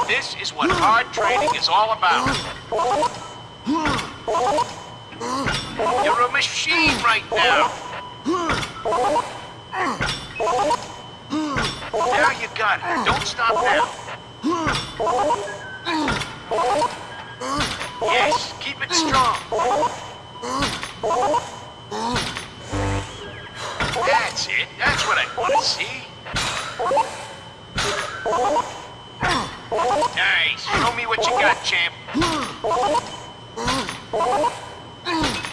This is what hard training is all about. You're a machine right now. Now you got it. Don't stop now. Yes, keep it strong. That's it. That's what I want to see. Nice. Show me what you got, champ.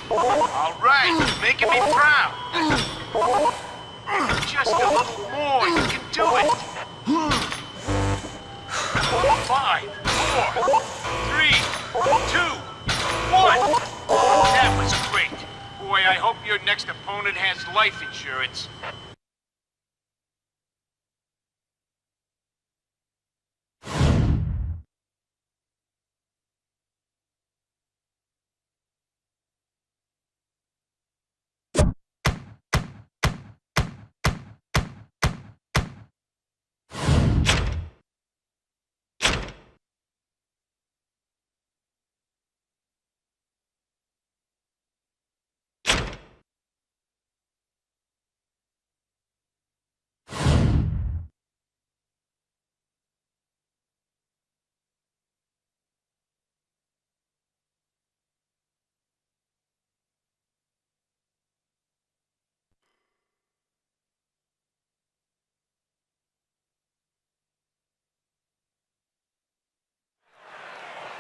All right, you're making me proud. Just a little more. You can do it. 5, 4, 3, 2, 1. That was great. Boy, I hope your next opponent has life insurance.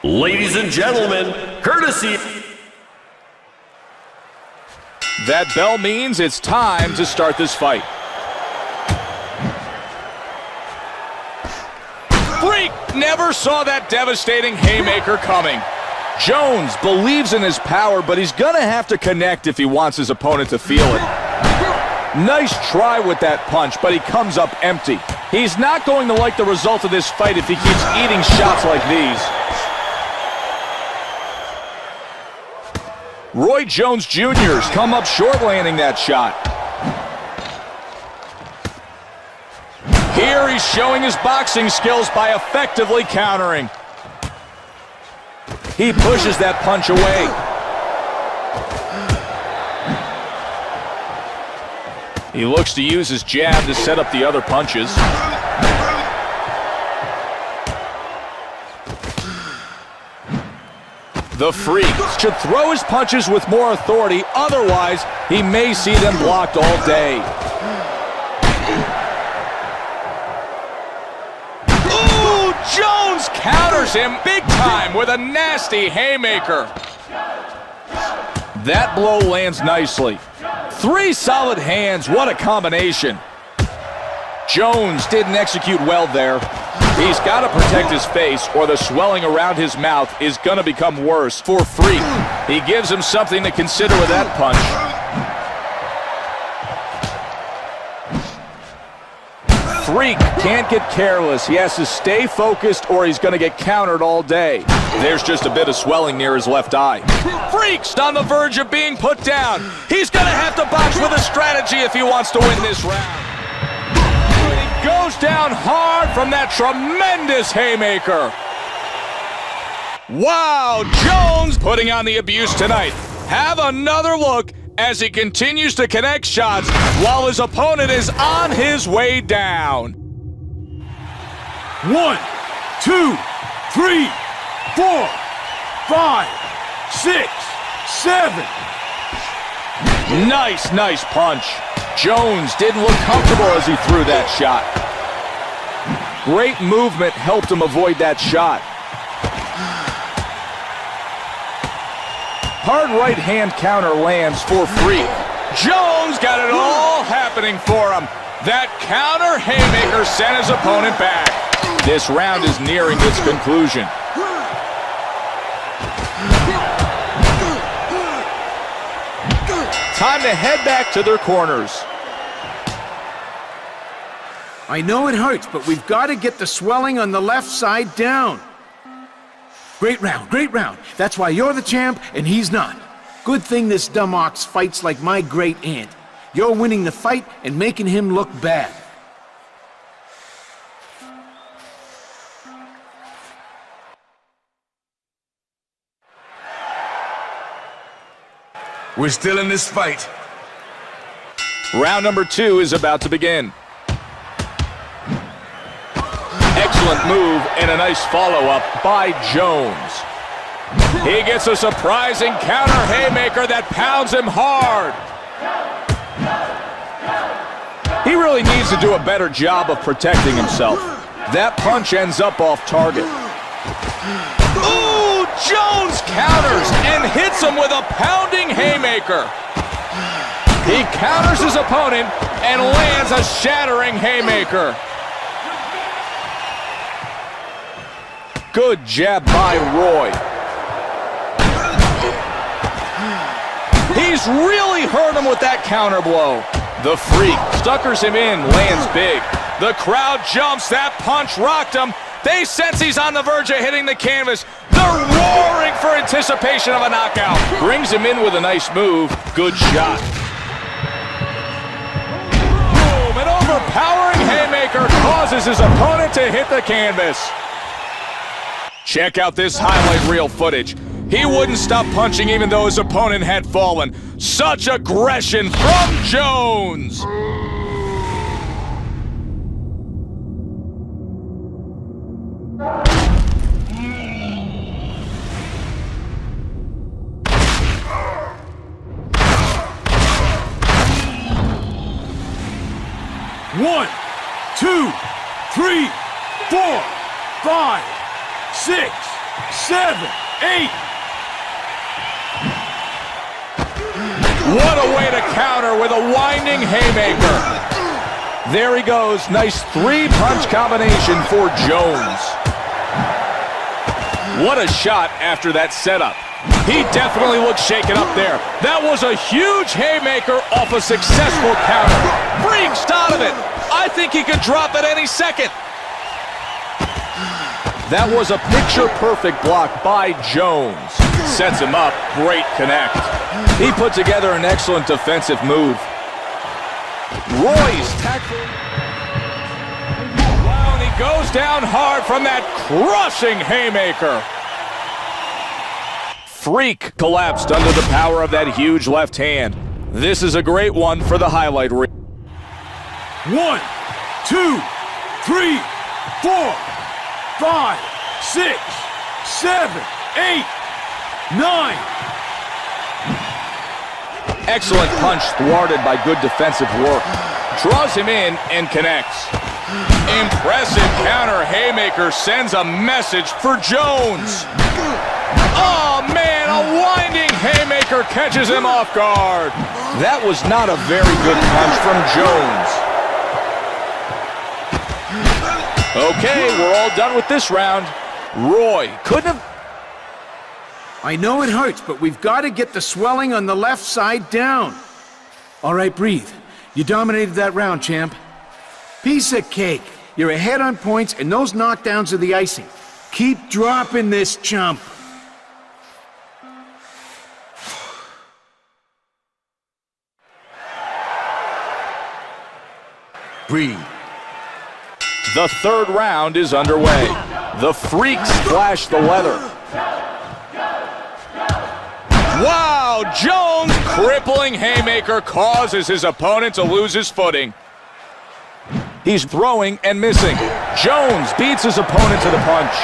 Ladies and gentlemen, courtesy. That bell means it's time to start this fight. Freak never saw that devastating haymaker coming. Jones believes in his power, but he's gonna have to connect if he wants his opponent to feel it. Nice try with that punch, but he comes up empty. He's not going to like the result of this fight if he keeps eating shots like these. Roy Jones Jr.'s come up short landing that shot. Here he's showing his boxing skills by effectively countering. He pushes that punch away. He looks to use his jab to set up the other punches. The Freak should throw his punches with more authority, otherwise he may see them blocked all day. Ooh, Jones counters him big time with a nasty haymaker. That blow lands nicely. 3 solid hands, what a combination. Jones didn't execute well there. He's got to protect his face or the swelling around his mouth is going to become worse for Freak. He gives him something to consider with that punch. Freak can't get careless. He has to stay focused or he's going to get countered all day. There's just a bit of swelling near his left eye. Freak's on the verge of being put down. He's going to have to box with a strategy if he wants to win this round. Goes down hard from that tremendous haymaker. Wow, Jones putting on the abuse tonight. Have another look as he continues to connect shots while his opponent is on his way down. 1, 2, 3, 4, 5, 6, 7. Nice punch. Jones didn't look comfortable as he threw that shot. Great movement helped him avoid that shot. Hard right hand counter lands for Freak. Jones got it all happening for him. That counter haymaker sent his opponent back. This round is nearing its conclusion. Time to head back to their corners. I know it hurts, but we've got to get the swelling on the left side down. Great round, great round. That's why you're the champ and he's not. Good thing this dumb ox fights like my great aunt. You're winning the fight and making him look bad. We're still in this fight. Round number 2 is about to begin. Excellent move and a nice follow-up by Jones. He gets a surprising counter haymaker that pounds him hard. He really needs to do a better job of protecting himself. That punch ends up off target. Ooh, Jones counters and hits him with a pounding haymaker. He counters his opponent and lands a shattering haymaker. Good jab by Roy. He's really hurt him with that counter blow. The Freak stuckers him in, lands big. The crowd jumps, that punch rocked him. They sense he's on the verge of hitting the canvas. They're roaring for anticipation of a knockout. Brings him in with a nice move. Good shot. Boom, an overpowering haymaker causes his opponent to hit the canvas. Check out this highlight reel footage. He wouldn't stop punching even though his opponent had fallen. Such aggression from Jones! One, two, 3, 4, 5, 6, 7, 8. What a way to counter with a winding haymaker. There he goes. Nice 3-punch combination for Jones. What a shot after that setup. He definitely looks shaken up there. That was a huge haymaker off a successful counter. Freaks out of it. I think he could drop at any second. That was a picture-perfect block by Jones. Sets him up. Great connect. He put together an excellent defensive move. Roy's tackle. Wow, and he goes down hard from that crushing haymaker. Freak collapsed under the power of that huge left hand. This is a great one for the highlight reel. 1, 2, 3, 4, 5, 6, 7, 8, 9. Excellent punch thwarted by good defensive work. Draws him in and connects. Impressive counter haymaker sends a message for Jones. Oh man, a winding haymaker catches him off guard. That was not a very good punch from Jones. Okay, we're all done with this round. Roy couldn't have... I know it hurts, but we've got to get the swelling on the left side down. All right, breathe. You dominated that round, champ. Piece of cake. You're ahead on points, and those knockdowns are the icing. Keep dropping this, chump. Breathe. The third round is underway. The Freaks flash the leather. Wow, Jones' crippling haymaker causes his opponent to lose his footing. He's throwing and missing. Jones beats his opponent to the punch.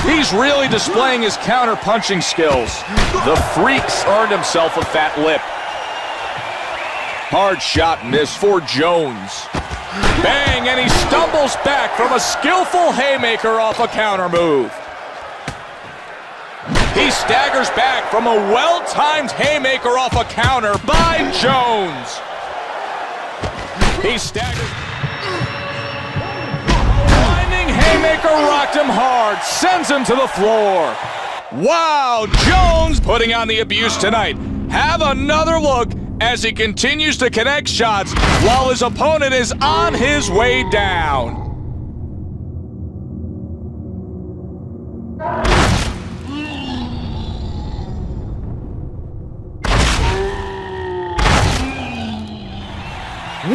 He's really displaying his counter-punching skills. The Freaks earned himself a fat lip. Hard shot miss for Jones. Bang, and he stumbles back from a skillful haymaker off a counter move. He staggers back from a well-timed haymaker off a counter by Jones. He staggers. Winding haymaker rocked him hard, sends him to the floor. Wow, Jones putting on the abuse tonight. Have another look as he continues to connect shots while his opponent is on his way down. 1,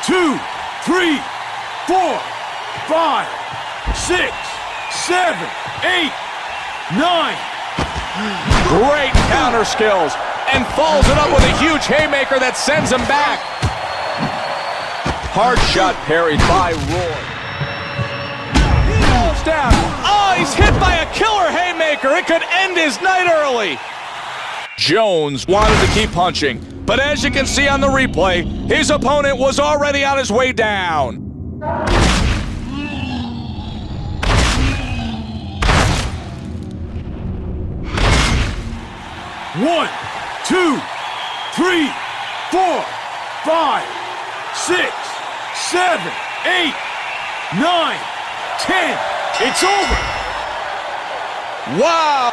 2, 3, 4, 5, 6, 7, 8, 9. Great counter skills, and follows it up with a huge haymaker that sends him back. Hard shot parried by Roy. He falls down. Oh, he's hit by a killer haymaker. It could end his night early. Jones wanted to keep punching, but as you can see on the replay, his opponent was already on his way down. 1, 2, 3, 4, 5, 6, 7, 8, 9, 10. It's over. Wow!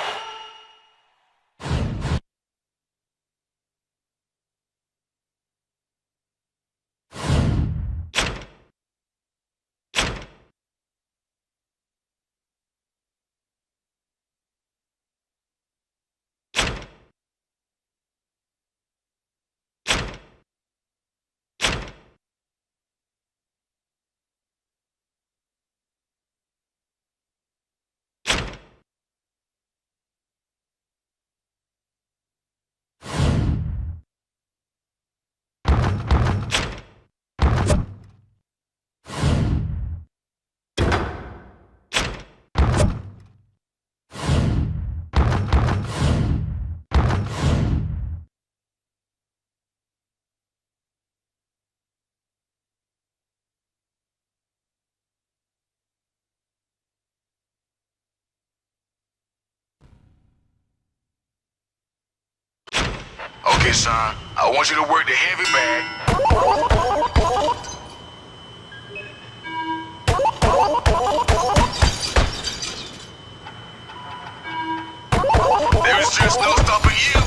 Okay, son. I want you to work the heavy bag. There is just no stopping you.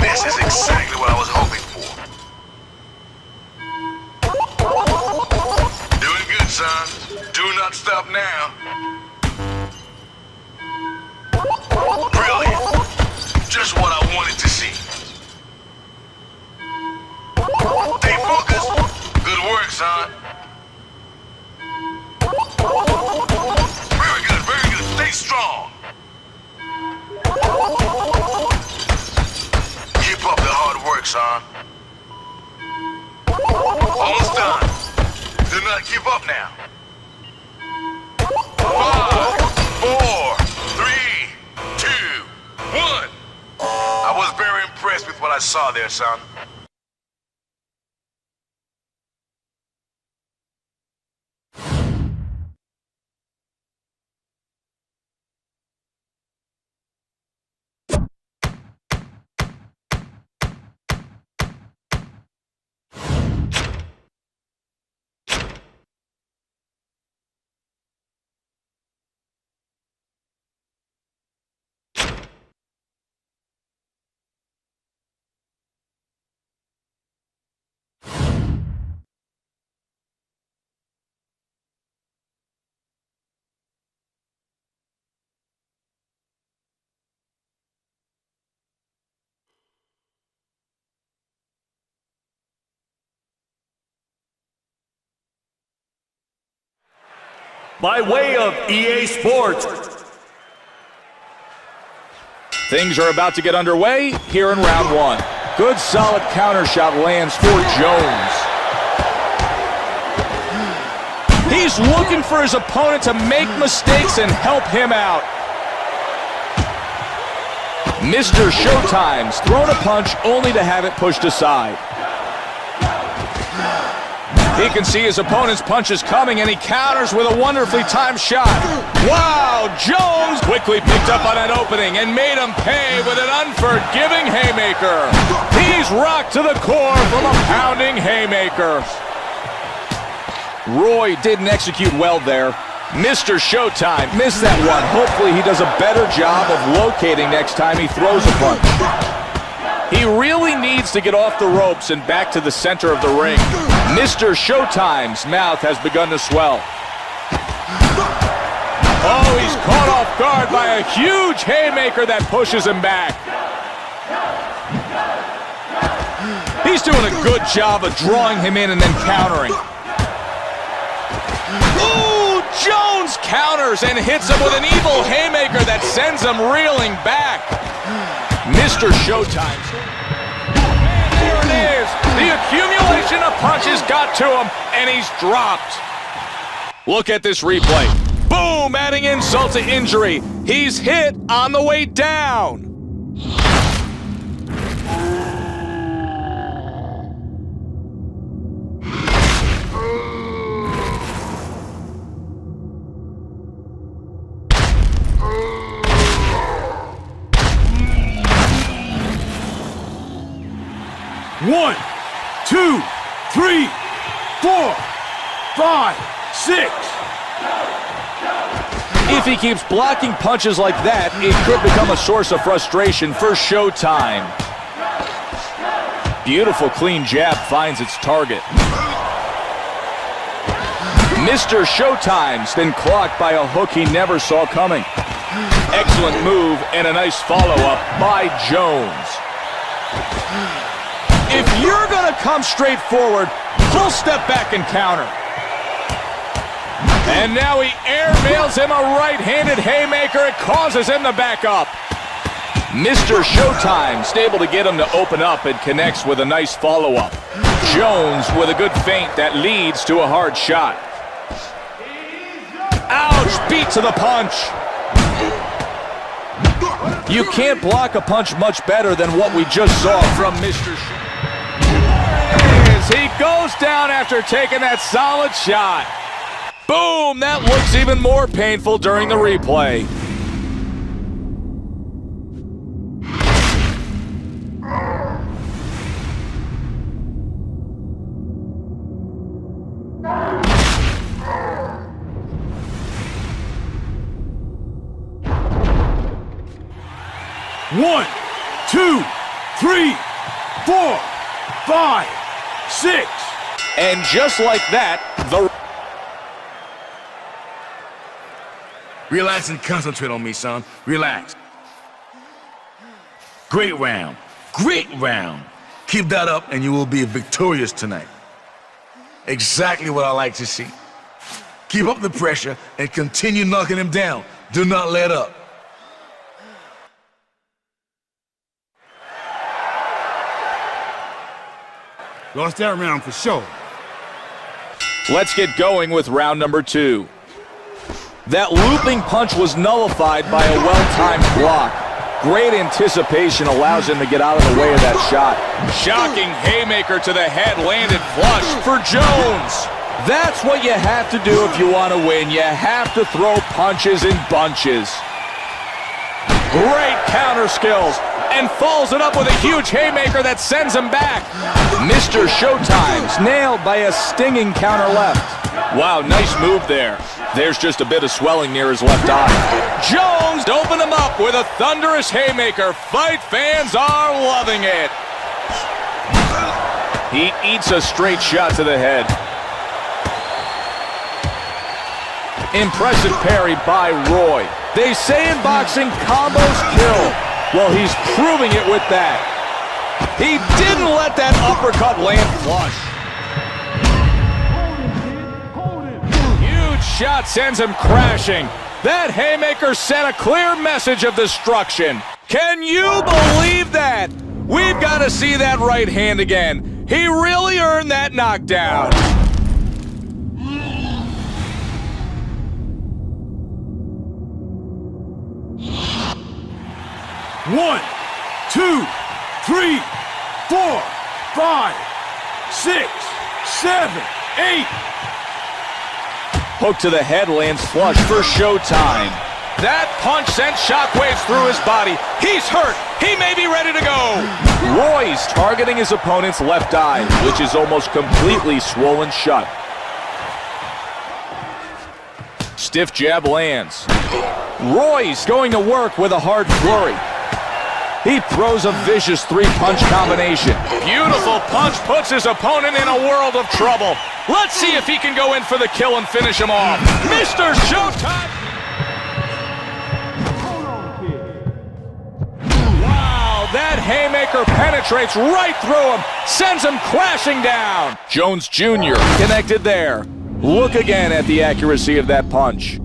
This is exactly what I was hoping for. Doing good, son. Do not stop now. Brilliant. Just what I wanted to see. Stay focused. Good work, son. Very good, very good. Stay strong. Keep up the hard work, son. Almost done. Do not give up now. 5, 4, 3, 2, 1. I was very impressed with what I saw there, son. By way of EA Sports. Things are about to get underway here in round one. Good solid counter shot lands for Jones. He's looking for his opponent to make mistakes and help him out. Mr. Showtime's thrown a punch only to have it pushed aside. He can see his opponent's punches coming, and he counters with a wonderfully timed shot. Wow, Jones quickly picked up on that opening and made him pay with an unforgiving haymaker. He's rocked to the core from a pounding haymaker. Roy didn't execute well there. Mr. Showtime missed that one. Hopefully he does a better job of locating next time he throws a punch. He really needs to get off the ropes and back to the center of the ring. Mr. Showtime's mouth has begun to swell. Oh, he's caught off guard by a huge haymaker that pushes him back. He's doing a good job of drawing him in and then countering. Ooh, Jones counters and hits him with an evil haymaker that sends him reeling back. Mr. Showtime. There it is. The accumulation of punches got to him, and he's dropped. Look at this replay. Boom, adding insult to injury. He's hit on the way down. One, 2, 3, 4, 5, 6. If he keeps blocking punches like that, it could become a source of frustration for Showtime. Beautiful clean jab finds its target. Mr. Showtime's been clocked by a hook he never saw coming. Excellent move and a nice follow-up by Jones. If you're going to come straight forward, he'll step back and counter. And now he airmails him a right-handed haymaker. It causes him to back up. Mr. Showtime's able to get him to open up and connects with a nice follow-up. Jones with a good feint that leads to a hard shot. Ouch! Beat to the punch. You can't block a punch much better than what we just saw from Mr. Showtime. He goes down after taking that solid shot. Boom! That looks even more painful during the replay. One, 2, 3, 4, 5, 6. And just like that, the... Relax and concentrate on me, son. Relax. Great round. Great round. Keep that up and you will be victorious tonight. Exactly what I like to see. Keep up the pressure and continue knocking him down. Do not let up. Lost that round for sure. Let's get going with round number 2. That looping punch was nullified by a well-timed block. Great anticipation allows him to get out of the way of that shot. Shocking haymaker to the head, landed flush for Jones. That's what you have to do if you want to win. You have to throw punches in bunches. Great counter skills, and follows it up with a huge haymaker that sends him back. Mr. Showtime's nailed by a stinging counter left. Wow, nice move there. There's just a bit of swelling near his left eye. Jones opened him up with a thunderous haymaker. Fight fans are loving it. He eats a straight shot to the head. Impressive parry by Roy. They say in boxing, combos kill. Well, he's proving it with that. He didn't let that uppercut land flush. Huge shot sends him crashing. That haymaker sent a clear message of destruction. Can you believe that? We've got to see that right hand again. He really earned that knockdown. One, 2, 3, 4, 5, 6, 7, 8. Hook to the head lands flush for Showtime. That punch sent shockwaves through his body. He's hurt. He may be ready to go. Roy's targeting his opponent's left eye, which is almost completely swollen shut. Stiff jab lands. Roy's going to work with a hard flurry. He throws a vicious three-punch combination. Beautiful punch puts his opponent in a world of trouble. Let's see if he can go in for the kill and finish him off. Mr. Showtime! Wow, that haymaker haymaker penetrates right through him, sends him crashing down. Jones Jr. connected there. Look again at the accuracy of that punch.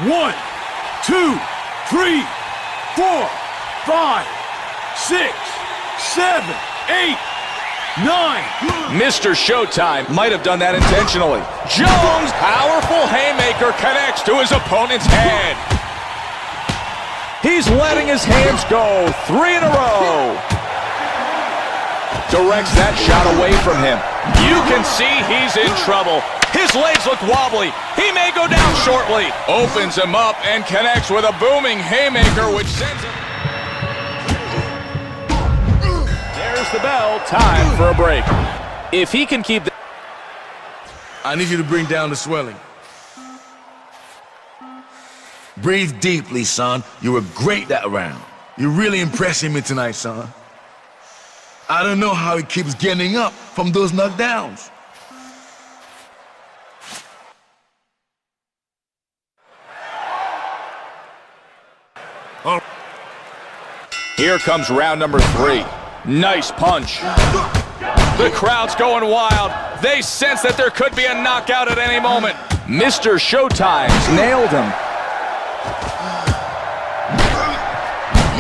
One, two, 3, 4, 5, 6, 7, 8, 9. Mr. Showtime might have done that intentionally. Jones, powerful haymaker, connects to his opponent's head. He's letting his hands go. 3 in a row. Directs that shot away from him. You can see he's in trouble. His legs look wobbly. He may go down shortly. Opens him up and connects with a booming haymaker, which sends him. There's the bell. Time for a break. If he can keep the... I need you to bring down the swelling. Breathe deeply, son. You were great that round. You're really impressing me tonight, son. I don't know how he keeps getting up from those knockdowns. Oh. Here comes round number 3. Nice punch. The crowd's going wild. They sense that there could be a knockout at any moment. Mr. Showtime's nailed him.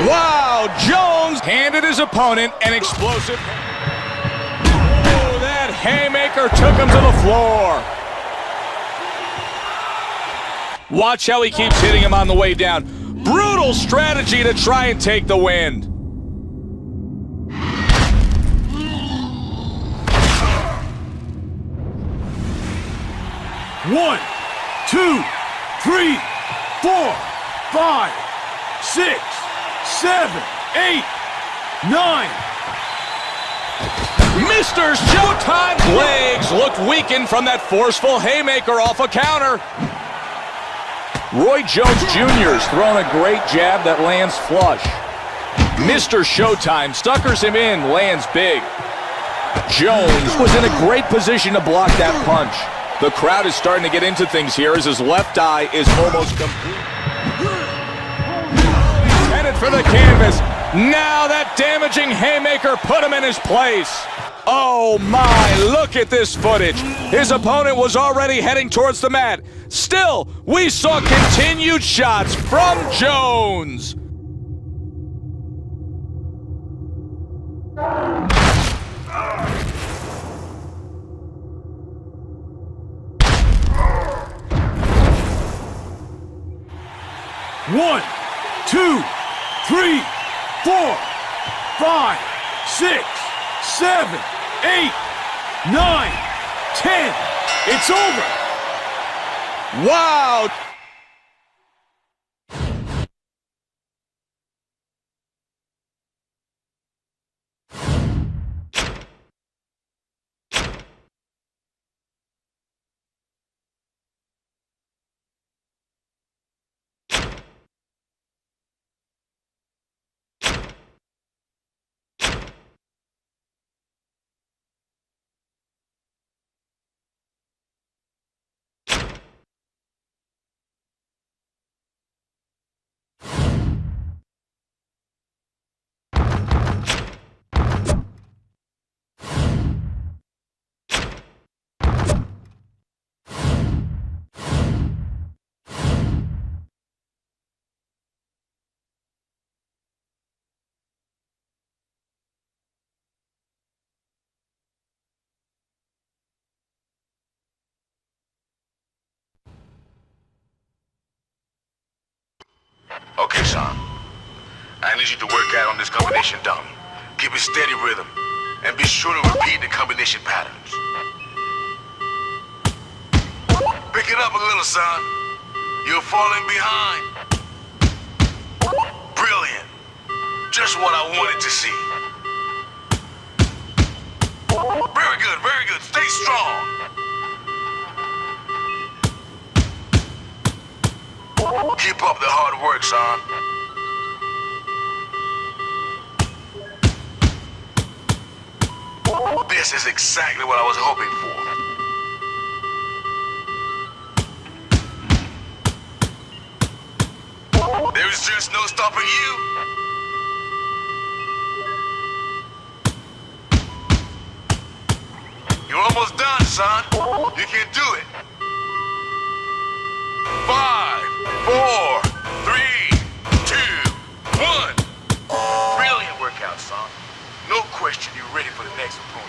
Wow, Jones handed his opponent an explosive. Oh, that haymaker took him to the floor. Watch how he keeps hitting him on the way down. Brutal strategy to try and take the win. One, 2, 3, 4, 5, 6, 7, 8, 9. Mr. Showtime's legs looked weakened from that forceful haymaker off a counter. Roy Jones Jr.'s thrown a great jab that lands flush. Mr. Showtime stuckers him in, lands big. Jones was in a great position to block that punch. The crowd is starting to get into things here as his left eye is almost complete. Headed for the canvas. Now that damaging haymaker put him in his place. Oh my, look at this footage. His opponent was already heading towards the mat. Still, we saw continued shots from Jones. One, 2, 3, 4, 5, 6, 7, 8, 9, 10. It's over. Wow! Okay, son. I need you to work out on this combination dummy. Keep a steady rhythm, and be sure to repeat the combination patterns. Pick it up a little, son. You're falling behind. Brilliant. Just what I wanted to see. Very good, very good. Stay strong. Keep up the hard work, son. This is exactly what I was hoping for. There's just no stopping you. You're almost done, son. You can do it. 5, 4, 3, 2, 1. Brilliant workout, son. No question you're ready for the next opponent.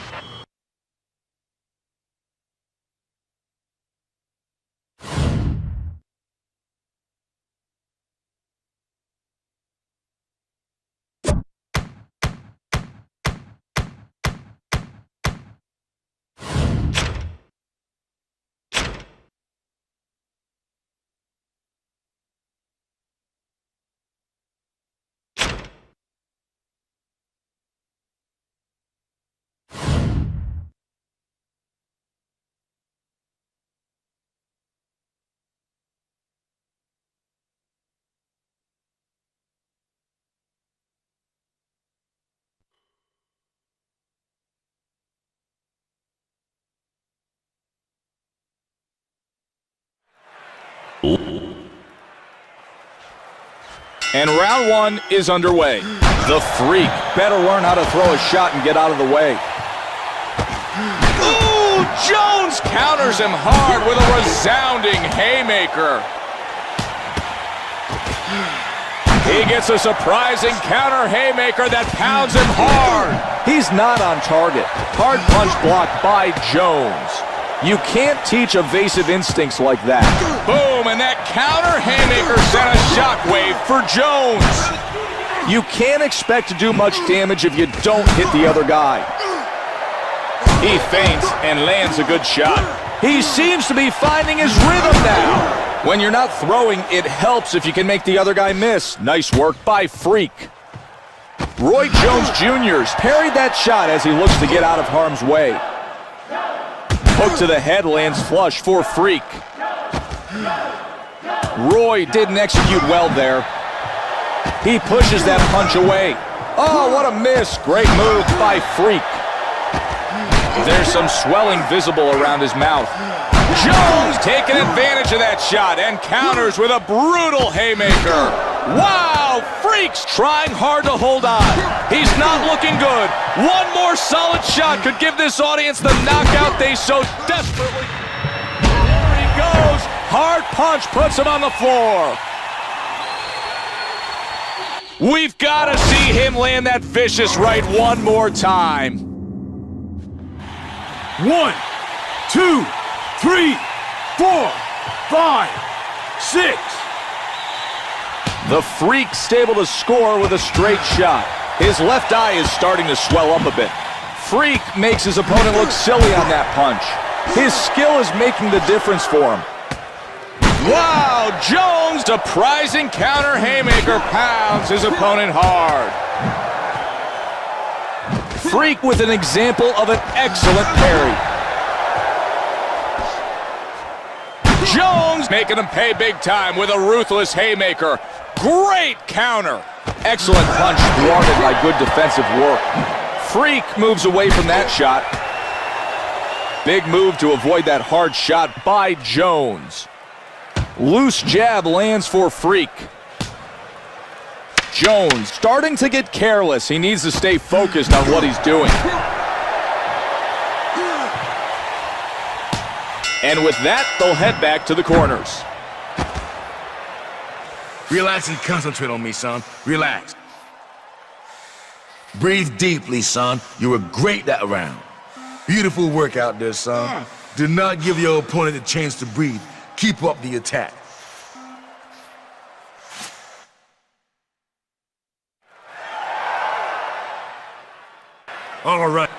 And round one is underway. The Freak better learn how to throw a shot and get out of the way. Ooh, Jones counters him hard with a resounding haymaker. He gets a surprising counter haymaker that pounds him hard. He's not on target. Hard punch blocked by Jones. You can't teach evasive instincts like that. Boom, and that counter haymaker sent a shockwave for Jones. You can't expect to do much damage if you don't hit the other guy. He feints and lands a good shot. He seems to be finding his rhythm now. When you're not throwing, it helps if you can make the other guy miss. Nice work by Freak. Roy Jones Jr. parried that shot as he looks to get out of harm's way. Hook to the head lands flush for Freak. Roy didn't execute well there. He pushes that punch away. Oh, what a miss. Great move by Freak. There's some swelling visible around his mouth. Jones taking advantage of that shot and counters with a brutal haymaker. Wow, Freak's trying hard to hold on. He's not looking good. One more solid shot could give this audience the knockout they so desperately... There he goes. Hard punch puts him on the floor. We've got to see him land that vicious right one more time. 1, 2, 3, 4, 5, 6. The Freak's stable to score with a straight shot. His left eye is starting to swell up a bit. Freak makes his opponent look silly on that punch. His skill is making the difference for him. Wow, Jones, surprising counter haymaker pounds his opponent hard. Freak with an example of an excellent parry. Jones making him pay big time with a ruthless haymaker. Great counter. Excellent punch thwarted by good defensive work. Freak moves away from that shot. Big move to avoid that hard shot by Jones. Loose jab lands for Freak. Jones starting to get careless. He needs to stay focused on what he's doing. And with that, they'll head back to the corners. Relax and concentrate on me, son. Relax. Breathe deeply, son. You were great that round. Beautiful work out there, son. Do not give your opponent a chance to breathe. Keep up the attack. All right.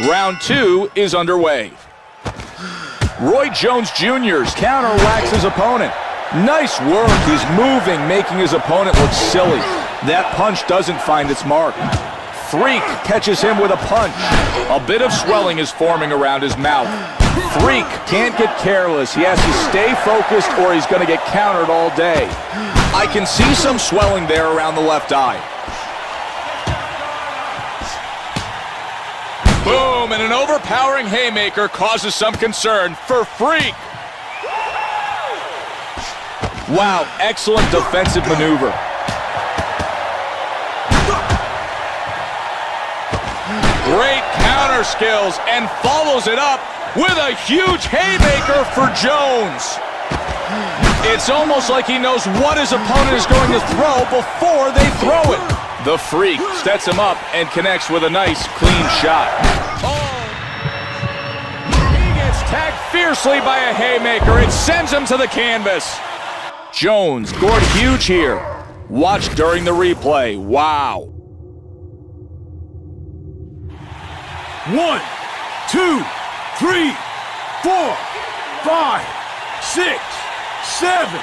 Round two is underway. Roy Jones Jr.'s counter whacks his opponent. Nice work. He's moving, making his opponent look silly. That punch doesn't find its mark. Freak catches him with a punch. A bit of swelling is forming around his mouth. Freak can't get careless. He has to stay focused or he's going to get countered all day. I can see some swelling there around the left eye. Boom, and an overpowering haymaker causes some concern for Freak. Wow, excellent defensive maneuver. Great counter skills, and follows it up with a huge haymaker for Jones. It's almost like he knows what his opponent is going to throw before they throw it. The Freak sets him up and connects with a nice, clean shot. Oh! He gets tagged fiercely by a haymaker. It sends him to the canvas. Jones scored huge here. Watch during the replay. Wow. 1, 2, 3, 4, 5, 6, 7.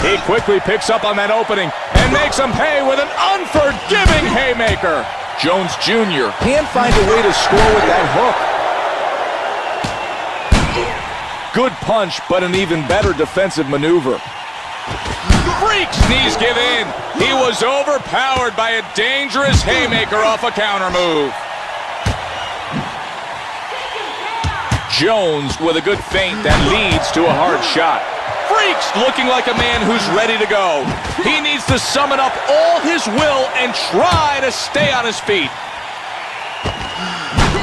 He quickly picks up on that opening and makes him pay with an unforgiving haymaker. Jones Jr. can't find a way to score with that hook. Good punch, but an even better defensive maneuver. Freak's knees give in. He was overpowered by a dangerous haymaker off a counter move. Jones with a good feint that leads to a hard shot. Freak's looking like a man who's ready to go. He needs to summon up all his will and try to stay on his feet.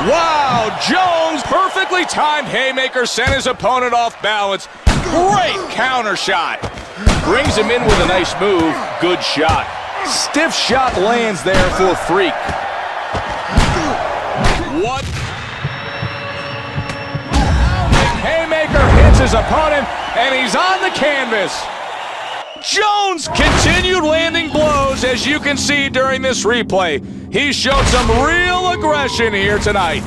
Wow, Jones' perfectly timed haymaker sent his opponent off balance. Great counter shot. Brings him in with a nice move. Good shot. Stiff shot lands there for Freak. What? Haymaker hits his opponent, and he's on the canvas. Jones continued landing blows, as you can see during this replay. He showed some real aggression here tonight.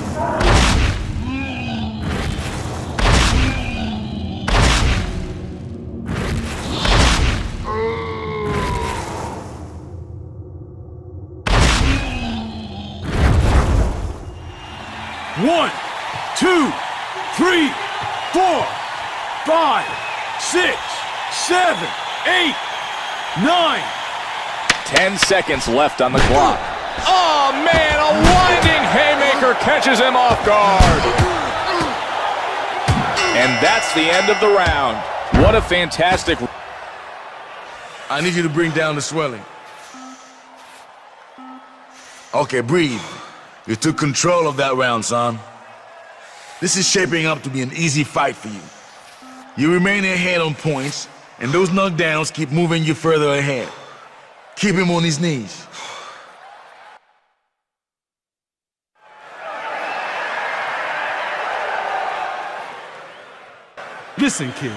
One, 2, 3, 4, 5, 6, 7, 8, 9. 10 seconds left on the clock. Oh, man, a winding haymaker catches him off guard. And that's the end of the round. What a fantastic... I need you to bring down the swelling. Okay, breathe. You took control of that round, son. This is shaping up to be an easy fight for you. You remain ahead on points, and those knockdowns keep moving you further ahead. Keep him on his knees. Listen, kid.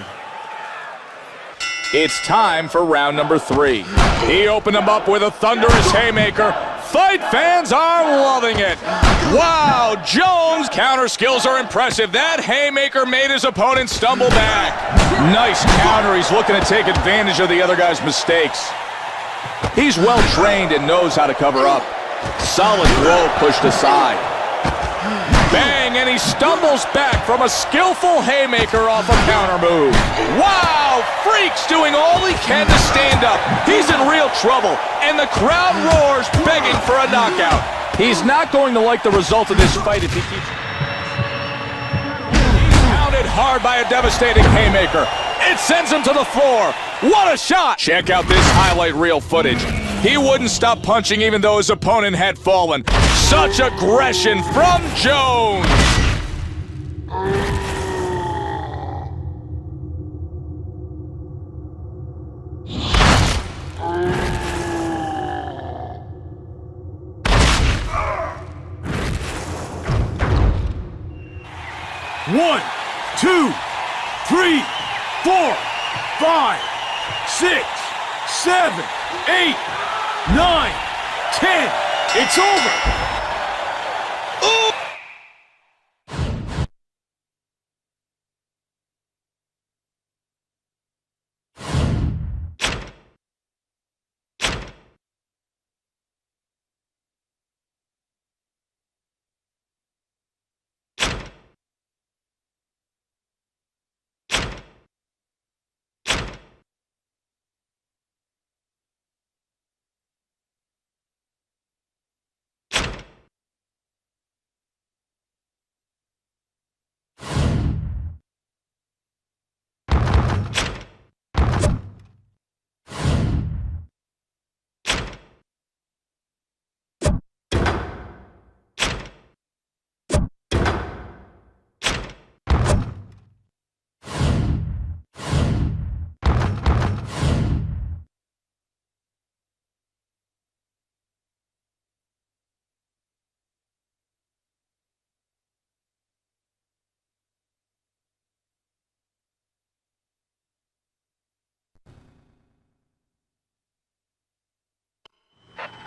It's time for round number 3. He opened him up with a thunderous haymaker. Fight fans are loving it. Wow, Jones' counter skills are impressive. That haymaker made his opponent stumble back. Nice counter. He's looking to take advantage of the other guy's mistakes. He's well trained and knows how to cover up. Solid blow pushed aside. Bang, and he stumbles back from a skillful haymaker off a counter move. Wow, Freak's doing all he can to stand up. He's in real trouble, and the crowd roars, begging for a knockout. He's not going to like the result of this fight if he keeps... He's pounded hard by a devastating haymaker. It sends him to the floor. What a shot! Check out this highlight reel footage. He wouldn't stop punching even though his opponent had fallen. Such aggression from Jones! One, 2, 3, 4, 5, 6, 7, 8, 9, 10. It's over.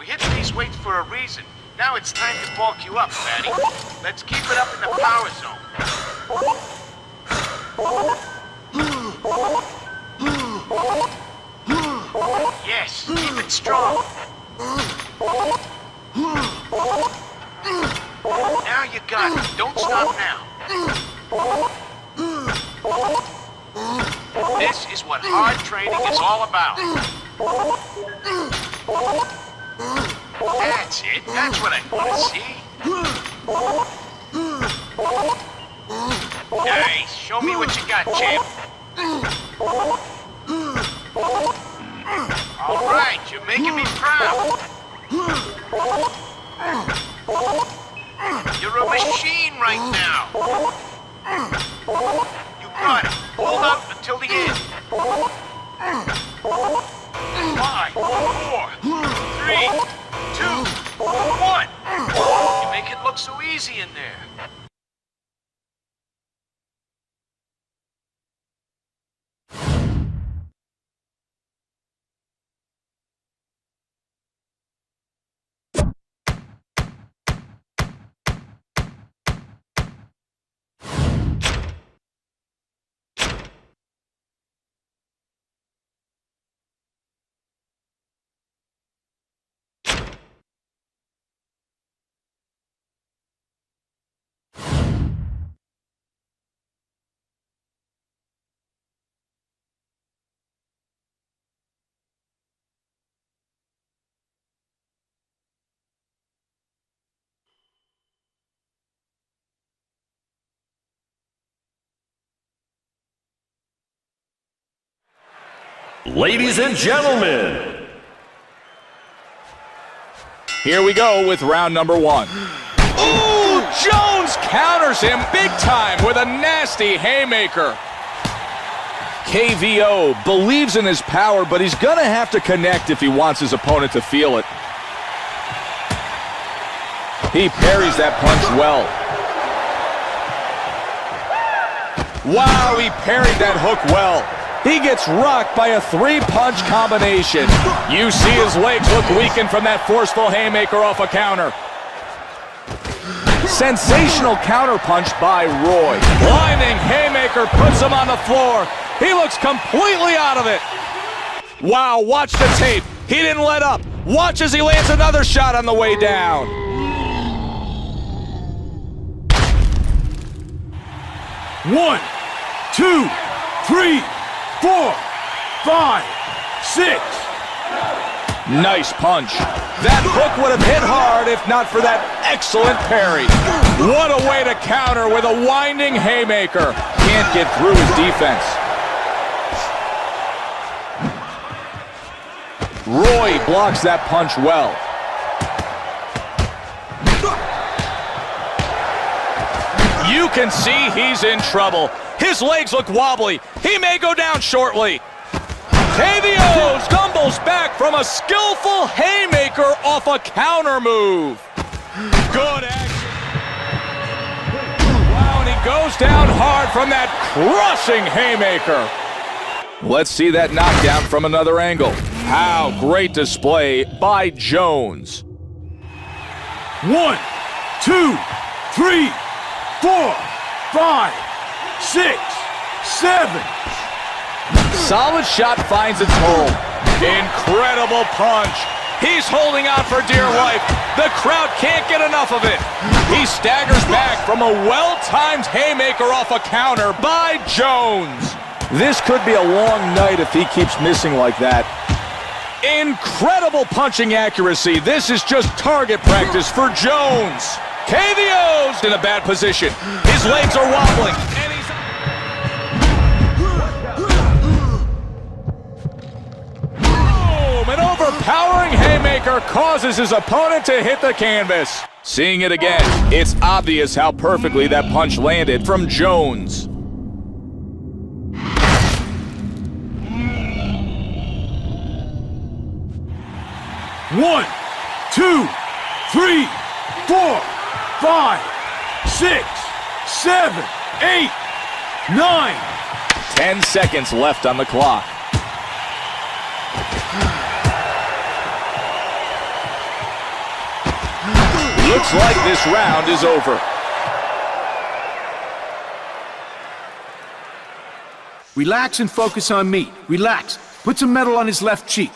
We hit these weights for a reason. Now it's time to bulk you up, fatty. Let's keep it up in the power zone. Yes, keep it strong. Now you got it. Don't stop now. This is what hard training is all about. That's it. That's what I want to see. Nice. Show me what you got, champ. All right, you're making me proud. You're a machine right now. You got it. Hold up until the end. 5, 4, 3, 2, 1. You make it look so easy in there. Ladies and gentlemen, Here we go with round number 1. Ooh, Jones counters him big time with a nasty haymaker. KVO believes in his power, but he's gonna have to connect if he wants his opponent to feel it. He parries that punch well. Wow, he parried that hook well. He gets rocked by a 3-punch combination. You see his legs look weakened from that forceful haymaker off a counter. Sensational counterpunch by Roy. Blinding haymaker puts him on the floor. He looks completely out of it. Wow, watch the tape. He didn't let up. Watch as he lands another shot on the way down. One, 2, 3, 4, 5, 6. Nice punch. That hook would have hit hard if not for that excellent parry. What a way to counter with a winding haymaker. Can't get through his defense. Roy blocks that punch well. You can see he's in trouble. His legs look wobbly. He may go down shortly. KVO stumbles back from a skillful haymaker off a counter move. Good action. Wow, and he goes down hard from that crushing haymaker. Let's see that knockdown from another angle. How great display by Jones. 1, 2, 3, 4, 5, 6, 7. Solid shot finds its hole. Incredible punch. He's holding out for dear life. The crowd can't get enough of it. He staggers back from a well-timed haymaker off a counter by Jones. This could be a long night if he keeps missing like that. Incredible punching accuracy. This is just target practice for Jones. KVO's in a bad position. His legs are wobbling. And he's... Boom! An overpowering haymaker causes his opponent to hit the canvas. Seeing it again, it's obvious how perfectly that punch landed from Jones. One, 2, 3, 4, 5, 6, 7, 8, 9. 10 seconds left on the clock. Looks like this round is over. Relax and focus on me. Relax. Put some metal on his left cheek.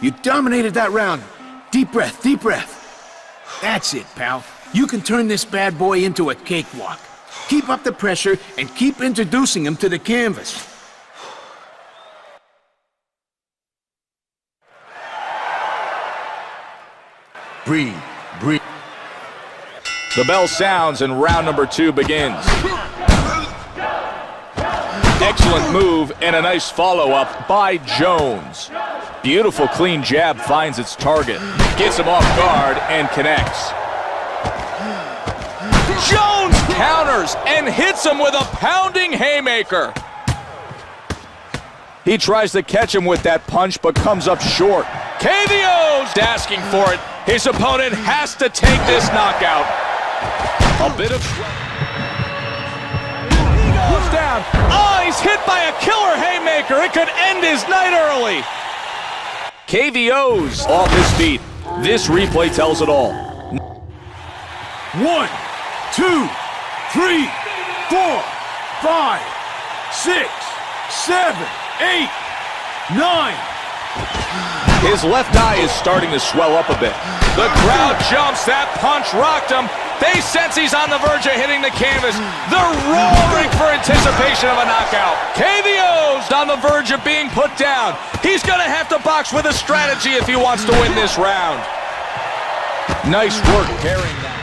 You dominated that round. Deep breath, deep breath. That's it, pal. You can turn this bad boy into a cakewalk. Keep up the pressure and keep introducing him to the canvas. Breathe, breathe. The bell sounds and round number 2 begins. Excellent move and a nice follow-up by Jones. Beautiful clean jab finds its target. Gets him off guard and connects. Jones counters and hits him with a pounding haymaker. He tries to catch him with that punch but comes up short. KVO's asking for it. His opponent has to take this knockout. A bit of... He goes down. Oh, he's hit by a killer haymaker. It could end his night early. KVO's off his feet. This replay tells it all. 1, 2, 3, 4, 5, 6, 7, 8, 9. His left eye is starting to swell up a bit. The crowd jumps. That punch rocked him. They sense he's on the verge of hitting the canvas. They're roaring for anticipation of a knockout. KVO's on the verge of being put down. He's going to have to box with a strategy if he wants to win this round. Nice work carrying that.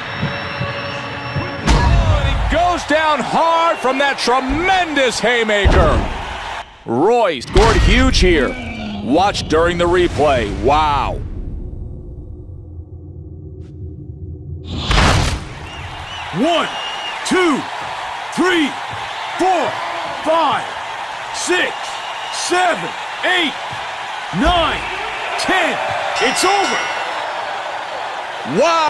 Oh, and he goes down hard from that tremendous haymaker. Roy scored huge here. Watch during the replay. Wow. One, 2, 3, 4, 5, 6, 7, 8, 9, 10. It's over. Wow.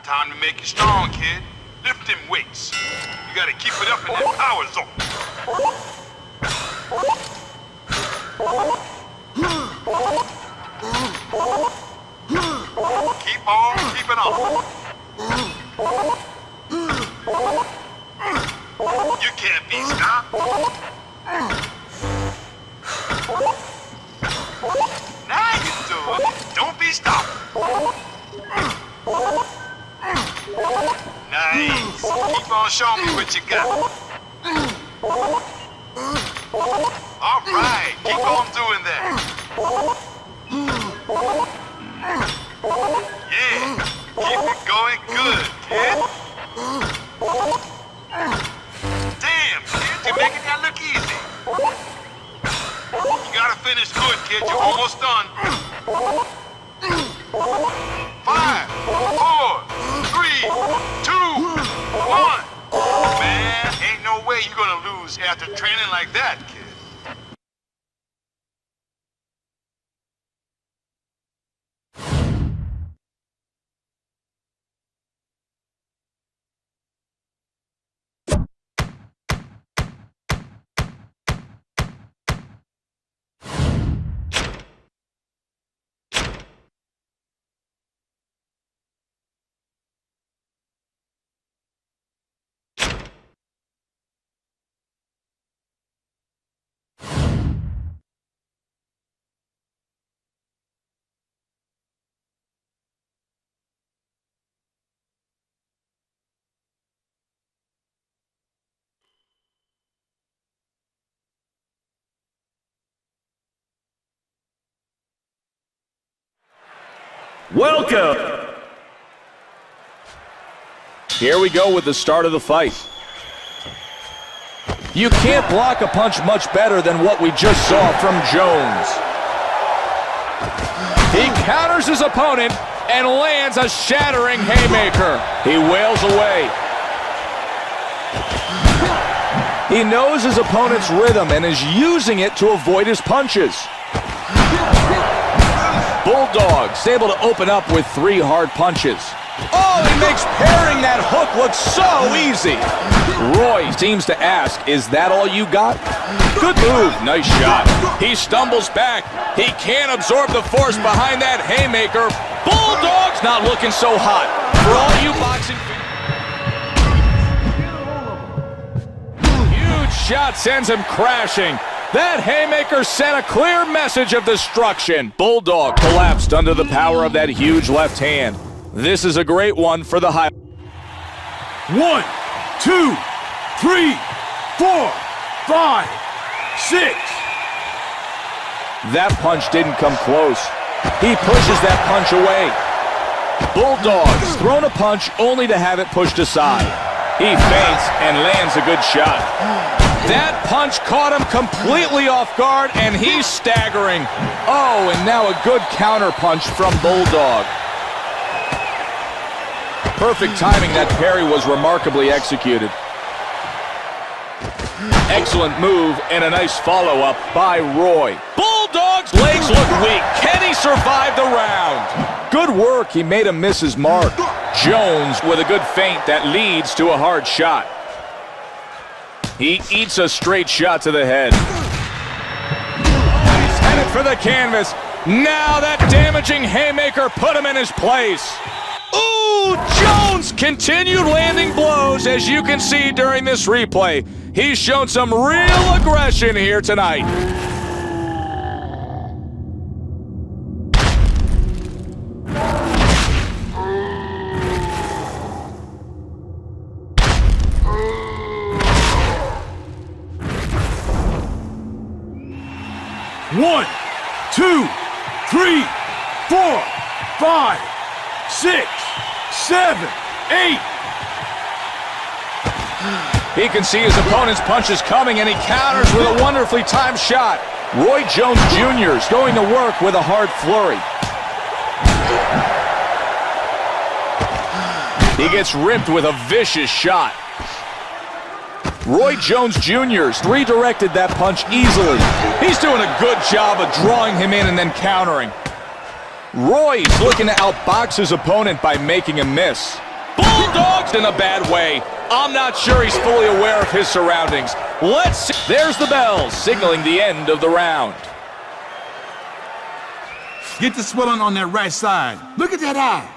Time to make you strong, kid. Lift them weights. You gotta keep it up in that power zone. Keep on keeping on. You can't be stopped. Now you're doing it. Don't be stopped. Nice. Keep on showing me what you got. All right. Keep on doing that. Yeah. Keep it going good, kid. Damn, kid. You're making that look easy. You gotta finish good, kid. You're almost done. 5, 4, 3, 2, 1. Man, ain't no way you're gonna lose after training like that, kid. Welcome. Here we go with the start of the fight. You can't block a punch much better than what we just saw from Jones. He counters his opponent and lands a shattering haymaker. He wails away. He knows his opponent's rhythm and is using it to avoid his punches. Bulldog's able to open up with 3 hard punches. Oh, he makes parrying that hook look so easy. Roy seems to ask, is that all you got? Good move, nice shot. He stumbles back. He can't absorb the force behind that haymaker. Bulldog's not looking so hot. For all you boxing huge shot sends him crashing. That haymaker sent a clear message of destruction. Bulldog collapsed under the power of that huge left hand. This is a great one for the high. 1, 2, 3, 4, 5, 6. That punch didn't come close. He pushes that punch away. Bulldog's thrown a punch only to have it pushed aside. He feints and lands a good shot. That punch caught him completely off guard, and he's staggering. Oh, and now a good counter punch from Bulldog. Perfect timing. That parry was remarkably executed. Excellent move and a nice follow-up by Roy. Bulldog's legs look weak. Can he survive the round? Good work. He made him miss his mark. Jones with a good feint that leads to a hard shot. He eats a straight shot to the head. He's headed for the canvas. Now that damaging haymaker put him in his place. Ooh, Jones continued landing blows, as you can see during this replay. He's shown some real aggression here tonight. One, 2, 3, 4, 5, 6, 7, 8. He can see his opponent's punches coming, and he counters with a wonderfully timed shot. Roy Jones Jr. is going to work with a hard flurry. He gets ripped with a vicious shot. Roy Jones Jr.'s redirected that punch easily. He's doing a good job of drawing him in and then countering. Roy's looking to outbox his opponent by making him miss. Bulldog's in a bad way. I'm not sure he's fully aware of his surroundings. Let's see. There's the bell, signaling the end of the round. Get the swelling on that right side. Look at that eye.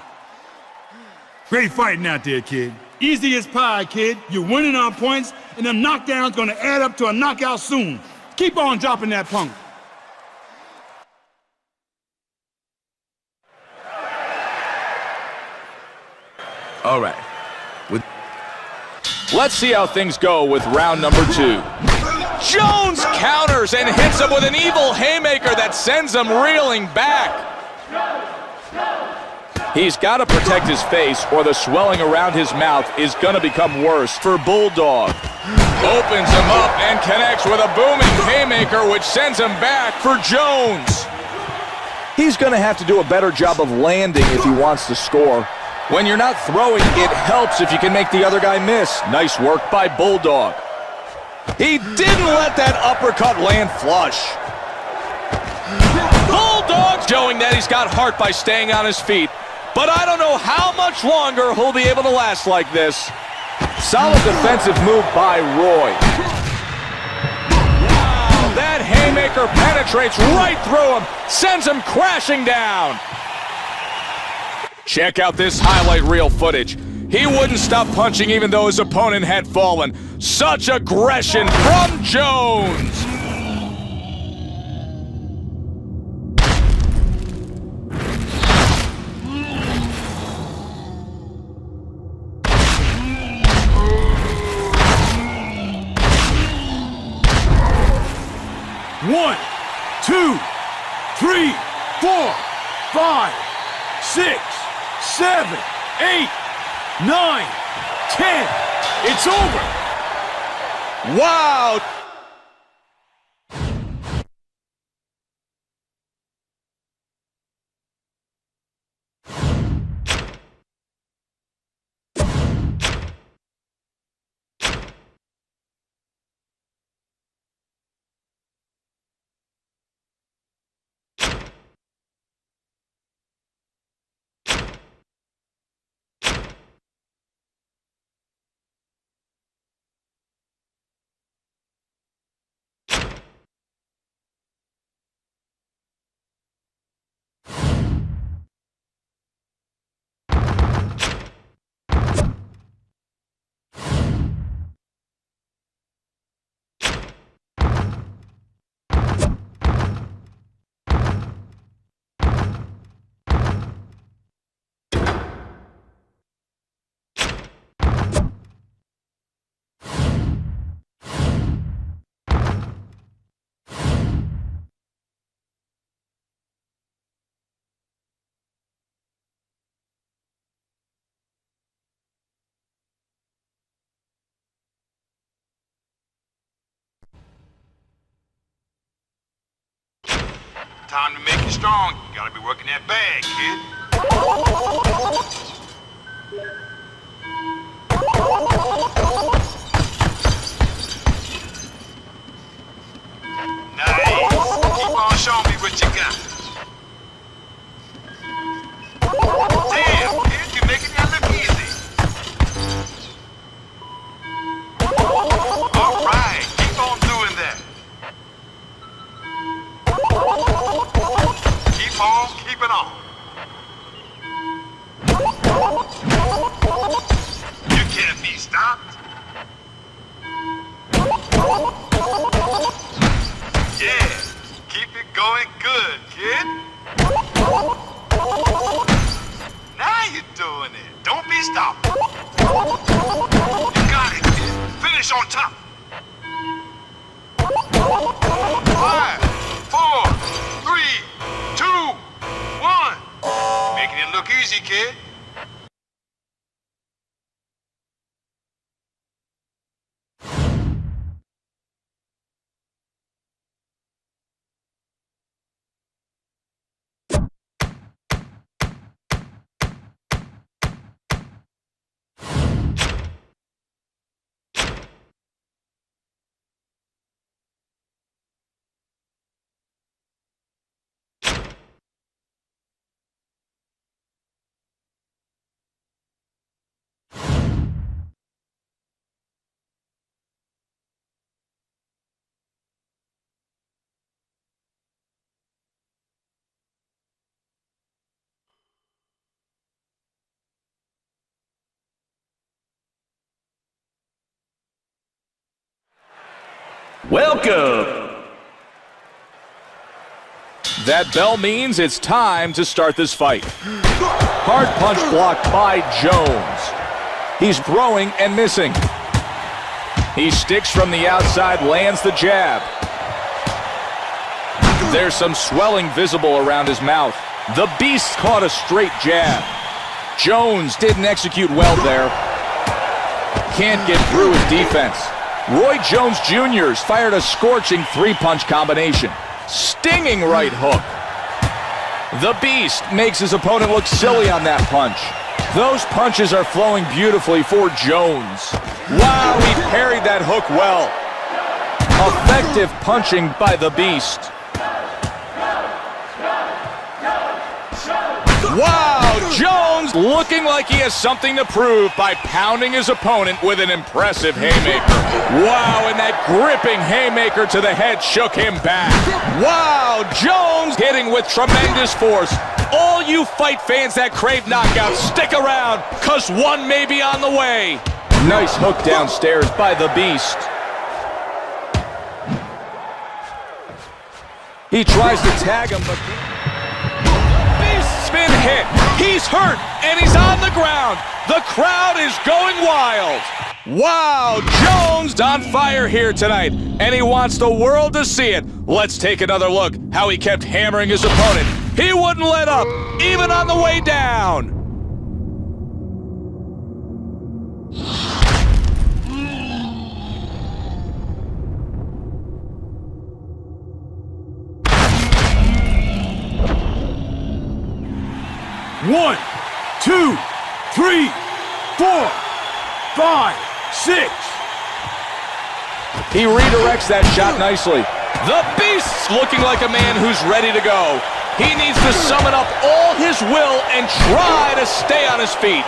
Great fighting out there, kid. Easy as pie, kid. You're winning on points, and them knockdowns gonna add up to a knockout soon. Keep on dropping that punk. All right. Let's see how things go with round number 2. Jones counters and hits him with an evil haymaker that sends him reeling back. He's got to protect his face, or the swelling around his mouth is going to become worse for Bulldog. Opens him up and connects with a booming haymaker, which sends him back for Jones. He's going to have to do a better job of landing if he wants to score. When you're not throwing, it helps if you can make the other guy miss. Nice work by Bulldog. He didn't let that uppercut land flush. Bulldog showing that he's got heart by staying on his feet. But I don't know how much longer he'll be able to last like this. Solid defensive move by Roy. Wow, that haymaker penetrates right through him, sends him crashing down. Check out this highlight reel footage. He wouldn't stop punching even though his opponent had fallen. Such aggression from Jones. One, 2, 3, 4, 5, 6, 7, 8, 9, 10. It's over. Wow! Time to make you strong. You gotta be working that bag, kid. Nice. Keep on showing me what you got. Damn, kid, you're making that look easy. All right, keep on doing that. Keep on keeping on. You can't be stopped. Yeah, keep it going good, kid. Now you're doing it. Don't be stopped. You got it, kid. Finish on top. 5, 4, 3, 2, 1. Making it look easy, kid. Welcome. That bell means it's time to start this fight. Hard punch blocked by Jones. He's throwing and missing. He sticks from the outside, lands the jab. There's some swelling visible around his mouth. The Beast caught a straight jab. Jones didn't execute well there. Can't get through his defense. Roy Jones Jr.'s fired a scorching three-punch combination. Stinging right hook. The Beast makes his opponent look silly on that punch. Those punches are flowing beautifully for Jones. Wow, he parried that hook well. Effective punching by the Beast. Wow, Jones looking like he has something to prove by pounding his opponent with an impressive haymaker. Wow, and that gripping haymaker to the head shook him back. Wow, Jones hitting with tremendous force. All you fight fans that crave knockouts, stick around, cause one may be on the way. Nice hook downstairs by the Beast. He tries to tag him, but been hit. He's hurt, and he's on the ground. The crowd is going wild. Wow, Jones on fire here tonight, and he wants the world to see it. Let's take another look how he kept hammering his opponent. He wouldn't let up, even on the way down. One, 2, 3, 4, 5, 6. He redirects that shot nicely. The Beast's looking like a man who's ready to go. He needs to summon up all his will and try to stay on his feet.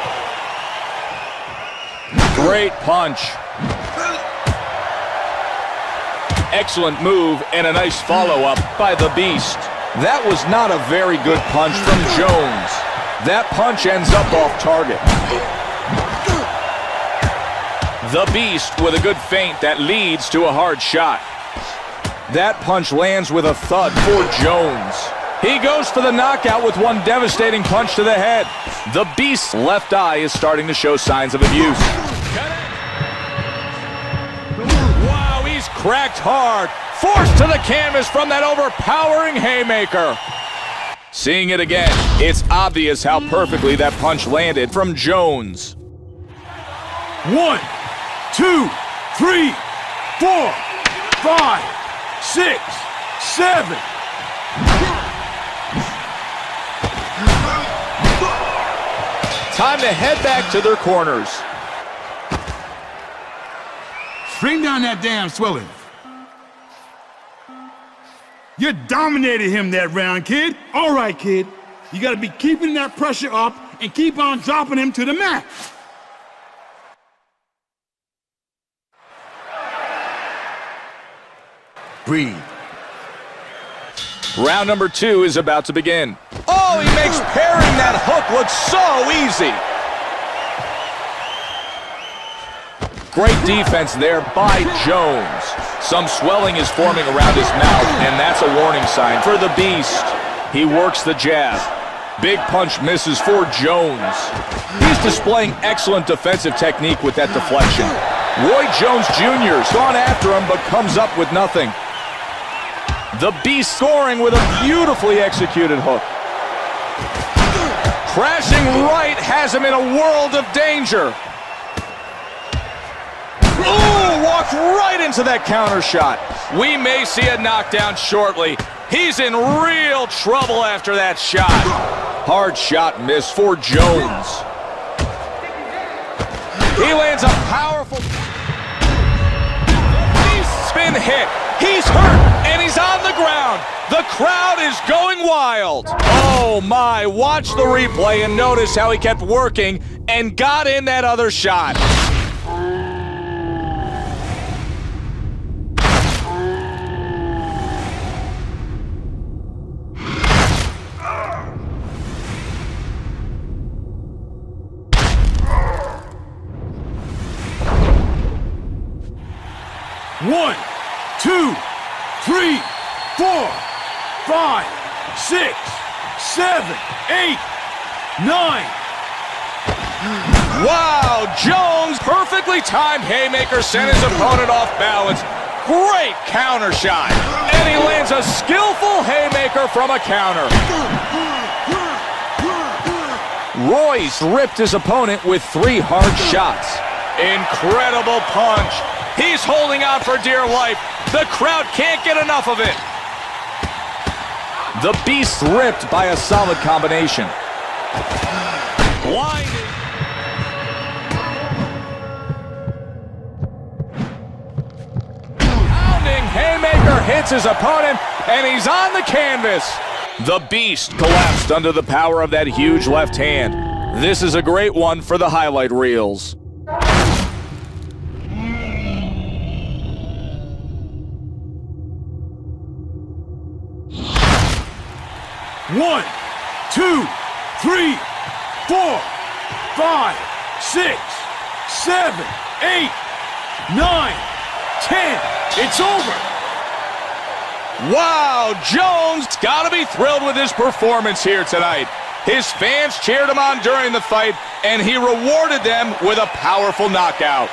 Great punch. Excellent move and a nice follow-up by the Beast. That was not a very good punch from Jones. That punch ends up off target. The Beast with a good feint that leads to a hard shot. That punch lands with a thud for Jones. He goes for the knockout with one devastating punch to the head. The Beast's left eye is starting to show signs of abuse. Wow, he's cracked hard. Forced to the canvas from that overpowering haymaker. Seeing it again, it's obvious how perfectly that punch landed from Jones. 1, 2, 3, 4, 5, 6, 7. Time to head back to their corners. Bring down that damn swelling. You dominated him that round, kid. All right, kid. You gotta be keeping that pressure up and keep on dropping him to the mat. Breathe. Round number 2 is about to begin. Oh, he makes parrying that hook look so easy. Great defense there by Jones. Some swelling is forming around his mouth, and that's a warning sign for the Beast. He works the jab. Big punch misses for Jones. He's displaying excellent defensive technique with that deflection. Roy Jones Jr.'s gone after him, but comes up with nothing. The Beast scoring with a beautifully executed hook. Crashing right has him in a world of danger. Ooh, walked right into that counter shot. We may see a knockdown shortly. He's in real trouble after that shot. Hard shot miss for Jones. He lands a powerful... Beast's been hit. He's hurt, and he's on the ground. The crowd is going wild. Oh my, watch the replay and notice how he kept working and got in that other shot. One, 2, 3, 4, 5, 6, 7, 8, 9. Wow, Jones, perfectly timed haymaker sent his opponent off balance. Great counter shot. And he lands a skillful haymaker from a counter. Royce ripped his opponent with 3 hard shots. Incredible punch. He's holding out for dear life. The crowd can't get enough of it. The Beast ripped by a solid combination. Blinding. Pounding haymaker hits his opponent, and he's on the canvas. The Beast collapsed under the power of that huge left hand. This is a great one for the highlight reels. One, 2, 3, 4, 5, 6, 7, 8, 9, 10. It's over. Wow, Jones gotta be thrilled with his performance here tonight. His fans cheered him on during the fight, and he rewarded them with a powerful knockout.